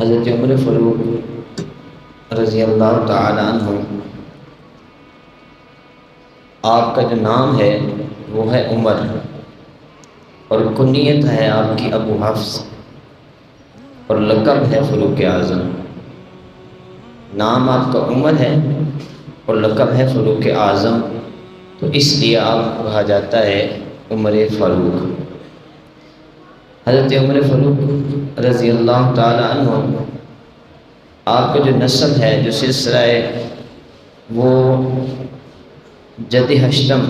حضرت عمر فاروق رضی اللہ تعالی عنہ، آپ کا جو نام ہے وہ ہے عمر، اور کنیت ہے آپ کی ابو حفص، اور لقب ہے فاروق اعظم۔ نام آپ کا عمر ہے اور لقب ہے فاروق اعظم، تو اس لیے آپ کو کہا جاتا ہے عمر فاروق۔ حضرت عمر فاروق رضی اللہ تعالی عنہ، آپ کا جو نسب ہے، جو سلسلہ ہے، وہ جد ہشتم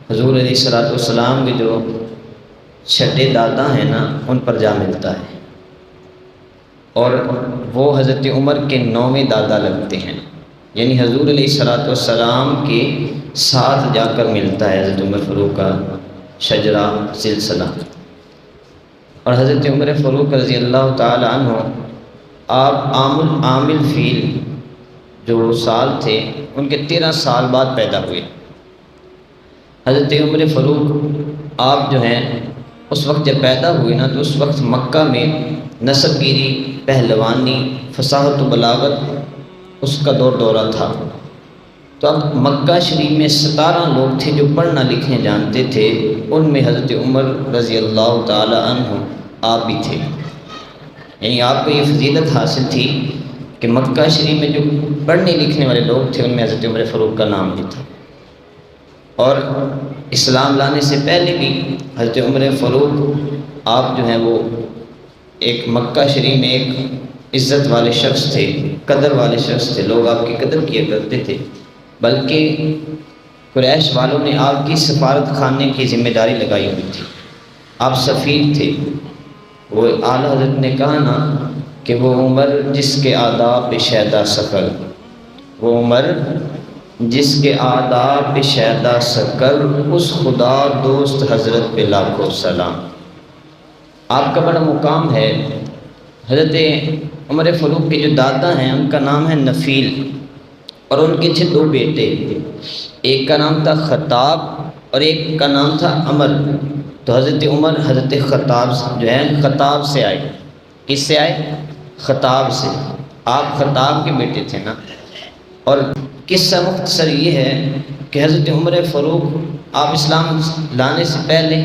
حضور علیہ السلام کے جو چھٹے دادا ہیں نا، ان پر جا ملتا ہے، اور وہ حضرت عمر کے 9ویں دادا لگتے ہیں، یعنی حضور علیہ السلام کے ساتھ جا کر ملتا ہے حضرت عمر فاروق کا شجرہ سلسلہ۔ اور حضرت عمر فاروق رضی اللہ تعالی عنہ، آپ عام الفیل جو سال تھے ان کے 13 سال بعد پیدا ہوئے۔ حضرت عمر فاروق آپ جو ہیں اس وقت جب پیدا ہوئے نا، تو اس وقت مکہ میں نسب گیری، پہلوانی، فصاحت و بلاغت اس کا دورہ تھا۔ تو اب مکہ شریف میں 17 لوگ تھے جو پڑھنا لکھنے جانتے تھے، ان میں حضرت عمر رضی اللہ تعالی عنہ آپ بھی تھے، یعنی آپ کو یہ فضیلت حاصل تھی کہ مکہ شریف میں جو پڑھنے لکھنے والے لوگ تھے ان میں حضرت عمر فاروق کا نام بھی تھا۔ اور اسلام لانے سے پہلے بھی حضرت عمر فاروق آپ جو ہیں وہ ایک مکہ شریف میں ایک عزت والے شخص تھے، قدر والے شخص تھے، لوگ آپ کی قدر کیا کرتے تھے، بلکہ قریش والوں نے آپ کی سفارت خانے کی ذمہ داری لگائی ہوئی تھی، آپ سفیر تھے۔ وہ اعلیٰ حضرت نے کہا نا کہ وہ عمر جس کے آداب شیدا سکر، وہ عمر جس کے آداب شیدا سکر، اس خدا دوست حضرت پہ لاکھوں سلام۔ آپ کا بڑا مقام ہے۔ حضرت عمر فاروق کے جو دادا ہیں ان کا نام ہے نفیل، اور ان کے تھے 2 بیٹے، ایک کا نام تھا خطاب اور ایک کا نام تھا عمر۔ تو حضرت عمر حضرت خطاب جو ہے خطاب سے آئے۔ کس سے آئے؟ خطاب سے۔ آپ خطاب کے بیٹے تھے نا۔ اور قصہ مختصر یہ ہے کہ حضرت عمر فاروق آپ اسلام لانے سے پہلے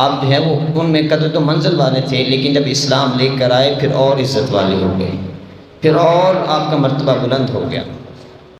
آپ جو ہے وہ ان میں قدر و منزل والے تھے، لیکن جب اسلام لے کر آئے پھر اور عزت والے ہو گئے، پھر اور آپ کا مرتبہ بلند ہو گیا۔